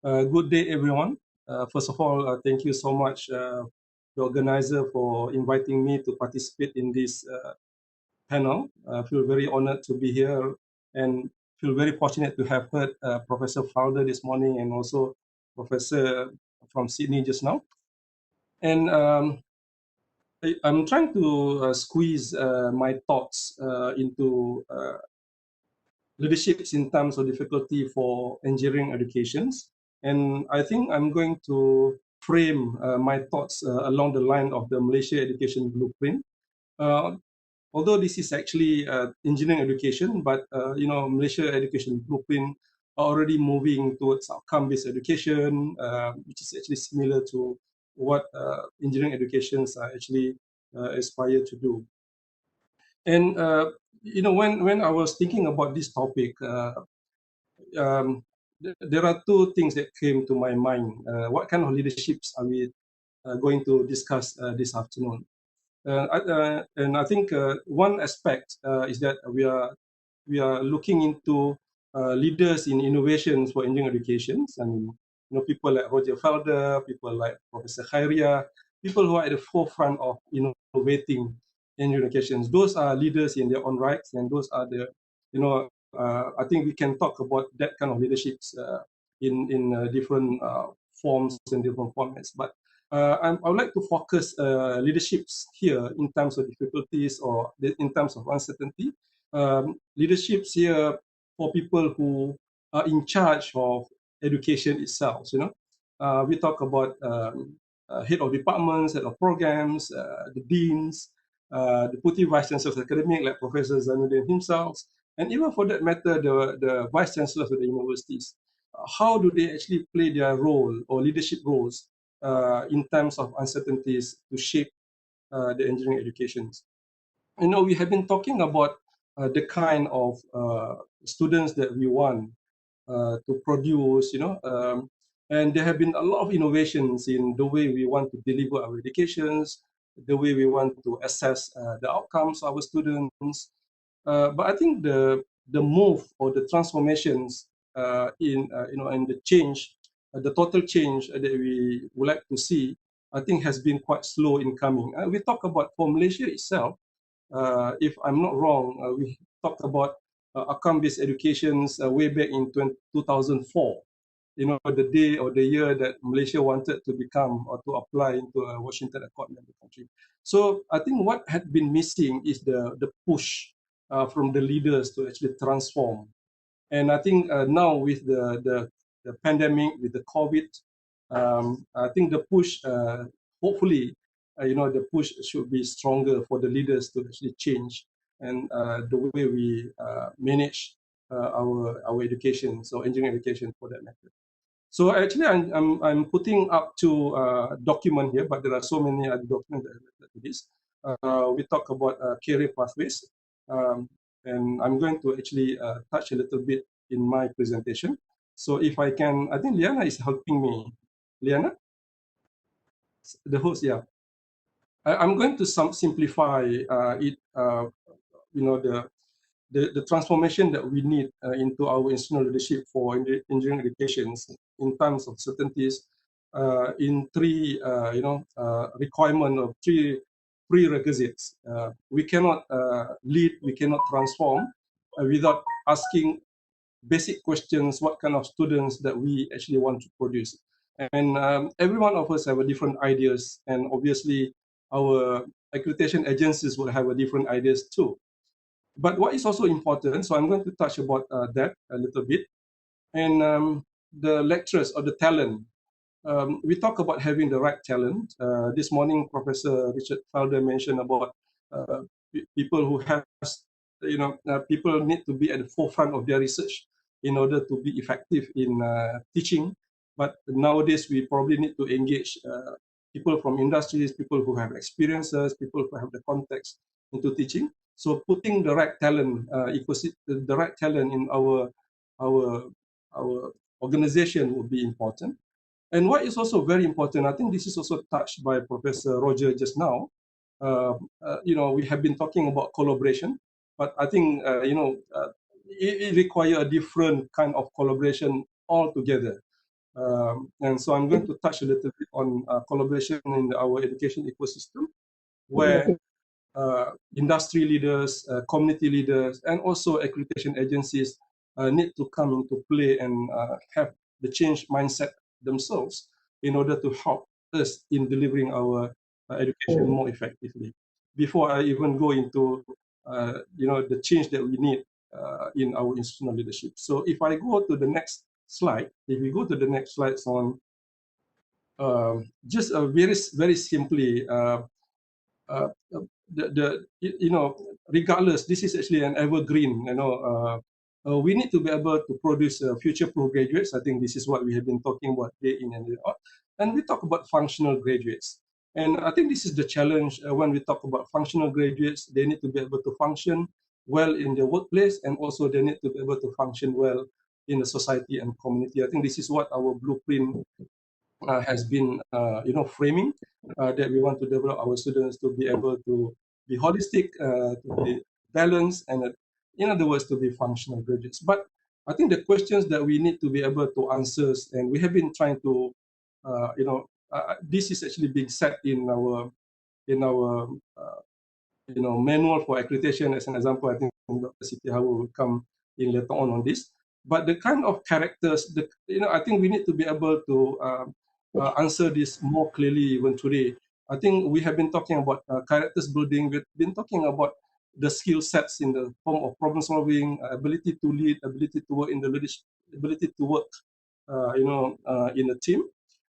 Good day, everyone. First of all, thank you so much, the organizer, for inviting me to participate in this panel. I feel very honored to be here and feel very fortunate to have heard Professor Fowler this morning and also Professor from Sydney just now. And I'm trying to squeeze my thoughts into leaderships in terms of difficulty for engineering educations. And I think I'm going to frame my thoughts along the line of the Malaysia Education Blueprint. Although this is actually engineering education, but Malaysia Education Blueprint are already moving towards outcome-based education, which is actually similar to what engineering educations are actually aspire to do. And when I was thinking about this topic, there are two things that came to my mind. What kind of leaderships are we going to discuss this afternoon? And I think one aspect is that we are looking into leaders in innovations for engineering educations, and people like Roger Felder, people like Professor Khairia, people who are at the forefront of innovating engineering educations. Those are leaders in their own rights, and those are the I think we can talk about that kind of leaderships in different forms and different formats. But I would like to focus leaderships here in terms of difficulties or in terms of uncertainty. Leaderships here for people who are in charge of education itself. We talk about head of departments, head of programs, the deans, the deputy vice chancellors of academic like Professor Zainuddin himself, and even for that matter, the vice chancellors of the universities. How do they actually play their role or leadership roles in terms of uncertainties to shape the engineering educations? We have been talking about the kind of students that we want to produce, and there have been a lot of innovations in the way we want to deliver our educations, the way we want to assess the outcomes of our students. But I think the move or the transformations in the change, the total change that we would like to see, I think has been quite slow in coming. We talk about for Malaysia itself. If I'm not wrong, we talked about outcome-based educations way back in 2004. The day or the year that Malaysia wanted to become or to apply into a Washington Accord member country. So I think what had been missing is the push from the leaders to actually transform. And I think now with the pandemic, with the COVID, I think the push, hopefully, the push should be stronger for the leaders to actually change and the way we manage our education, so engineering education for that matter. So actually, I'm putting up to document here, but there are so many other documents that related to this. We talk about career pathways, and I'm going to actually touch a little bit in my presentation. So if I can, I think Liana is helping me. Liana, the host, yeah. I'm going to simplify it. The transformation that we need into our institutional leadership for engineering educations in terms of certainties in three, requirement of three prerequisites. We cannot lead, we cannot transform without asking basic questions, what kind of students that we actually want to produce. And every one of us have a different ideas, and obviously our accreditation agencies will have a different ideas too. But what is also important, so I'm going to touch about that a little bit, and the lecturers or the talent. We talk about having the right talent. This morning, Professor Richard Felder mentioned about people who have, people need to be at the forefront of their research in order to be effective in teaching. But nowadays, we probably need to engage people from industries, people who have experiences, people who have the context into teaching. So putting the right talent, the right talent in our organization would be important. And what is also very important, I think this is also touched by Professor Roger just now. We have been talking about collaboration, but I think it requires a different kind of collaboration altogether. And so I'm going to touch a little bit on collaboration in our education ecosystem, where industry leaders, community leaders, and also accreditation agencies need to come into play and have the change mindset themselves in order to help us in delivering our education more effectively. Before I even go into the change that we need in our institutional leadership. So if I go to the next slide, if we go to the next slides on just very simply, regardless, this is actually an evergreen. We need to be able to produce future-proof graduates. I think this is what we have been talking about day in and day out. And we talk about functional graduates. And I think this is the challenge when we talk about functional graduates. They need to be able to function well in the workplace, and also they need to be able to function well in the society and community. I think this is what our blueprint has been, framing, that we want to develop our students to be able to be holistic, to be balanced, and in other words, to be functional graduates. But I think the questions that we need to be able to answer, and we have been trying to, this is actually being set in our manual for accreditation. As an example, I think Dr. Siti Hawa will come in later on this. But the kind of characters, I think we need to be able to answer this more clearly even today. I think we have been talking about characters building. We've been talking about the skill sets in the form of problem solving, ability to lead, ability to work in the leadership, ability to work, in a team.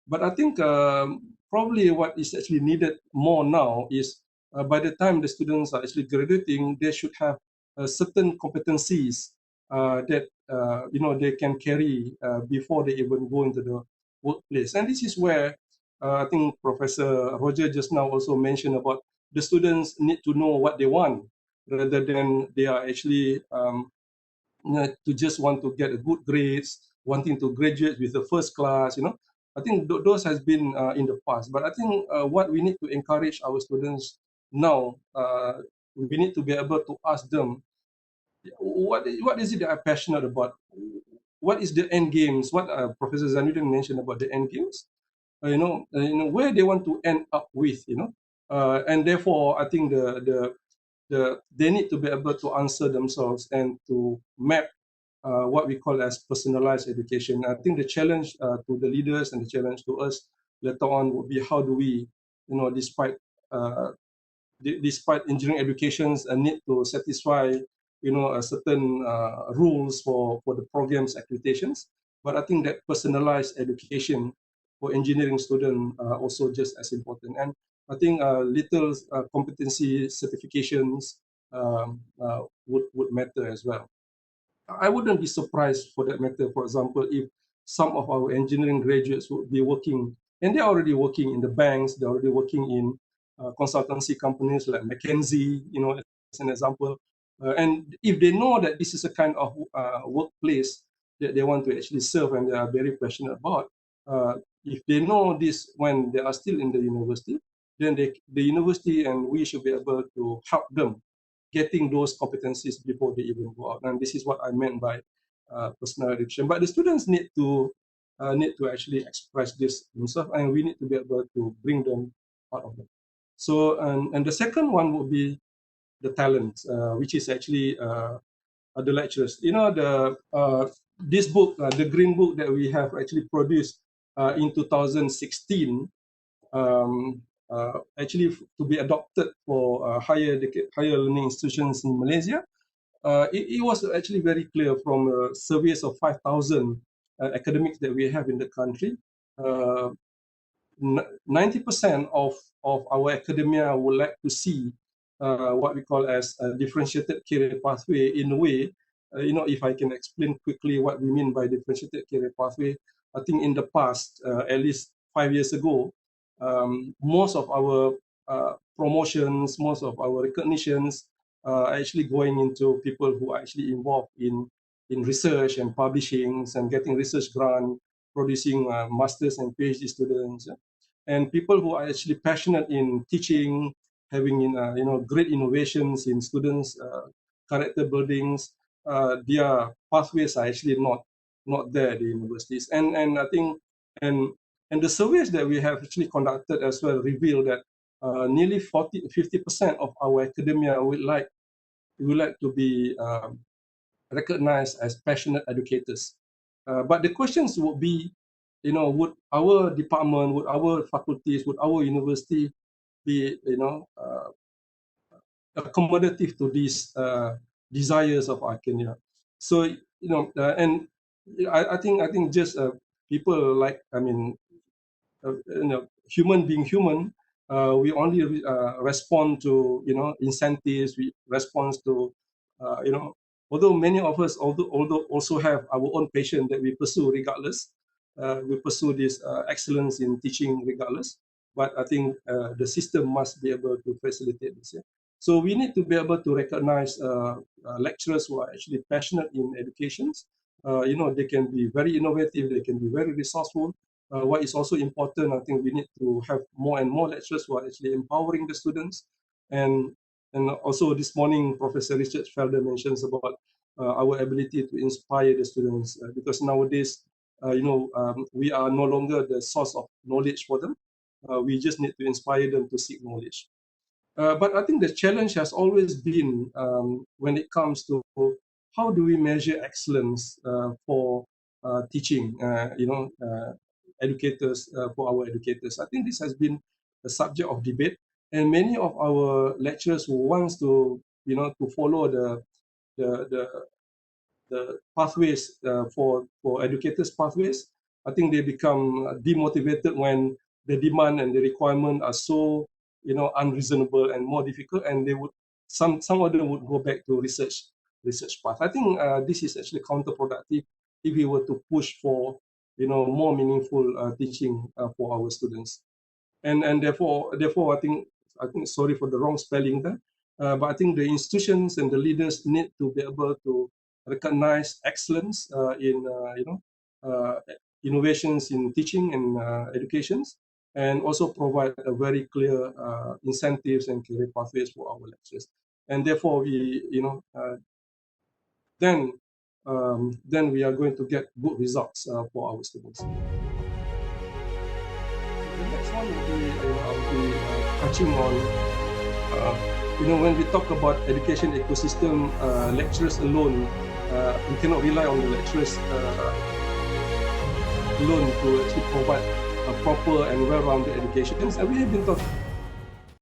But I think probably what is actually needed more now is by the time the students are actually graduating, they should have certain competencies that they can carry before they even go into the workplace. And this is where I think Professor Roger just now also mentioned about the students need to know what they want rather than they are actually to just want to get a good grades, wanting to graduate with the first class. I think those has been in the past. But I think what we need to encourage our students now, we need to be able to ask them, what is it that are passionate about? What is the end games? What Professor Zainuddin mentioned about the end games? Where they want to end up with, and therefore I think they need to be able to answer themselves and to map what we call as personalized education. I think the challenge to the leaders and the challenge to us later on would be how do we, despite engineering educations, need to satisfy a certain rules for the programs accreditations. But I think that personalized education for engineering students also just as important. And I think little competency certifications would matter as well. I wouldn't be surprised, for that matter, for example, if some of our engineering graduates would be working, and they're already working in the banks, they're already working in consultancy companies like McKinsey, as an example. And if they know that this is a kind of workplace that they want to actually serve and they are very passionate about, if they know this when they are still in the university, then the university and we should be able to help them getting those competencies before they even go out. And this is what I meant by personal education. But the students need to actually express this themselves, and we need to be able to bring them out of it. So, and the second one would be the talent, which is actually the lecturers. This book, the Green Book that we have actually produced in 2016, actually to be adopted for higher learning institutions in Malaysia. It was actually very clear from surveys of 5,000 academics that we have in the country. 90% of our academia would like to see what we call as a differentiated career pathway. In a way, if I can explain quickly what we mean by differentiated career pathway, I think in the past, at least 5 years ago, most of our promotions, most of our recognitions are actually going into people who are actually involved in research and publishing and getting research grant, producing masters and PhD students, and people who are actually passionate in teaching, having great innovations in students' character buildings. their pathways are actually not there at the universities. And I think and the surveys that we have actually conducted as well reveal that nearly 50% of our academia would like to be recognized as passionate educators. But the questions would be, would our department, would our faculties, would our university be, accommodative to these desires of academia? So, and I think just people like, human being human, we only respond to incentives. We respond to although many of us although also have our own passion that we pursue regardless. We pursue this excellence in teaching regardless. But I think the system must be able to facilitate this. Yeah? So we need to be able to recognize lecturers who are actually passionate in education. They can be very innovative. They can be very resourceful. What is also important, I think we need to have more and more lecturers who are actually empowering the students. And also this morning, Professor Richard Felder mentions about our ability to inspire the students, because nowadays, we are no longer the source of knowledge for them. We just need to inspire them to seek knowledge. But I think the challenge has always been when it comes to how do we measure excellence for teaching, educators, for our educators. I think this has been a subject of debate, and many of our lecturers who wants to, to follow the pathways for educators' pathways, I think they become demotivated when the demand and the requirement are so unreasonable and more difficult, and they would some of them would go back to research path. I think this is actually counterproductive if we were to push for more meaningful teaching for our students, and therefore I think sorry for the wrong spelling there, but I think the institutions and the leaders need to be able to recognize excellence in innovations in teaching and educations, and also provide a very clear incentives and career pathways for our lecturers. And therefore, we then we are going to get good results for our students. The next one will be I'll be touching on when we talk about education ecosystem, lecturers alone, we cannot rely on the lecturers alone to actually provide a proper and well-rounded education. And we have been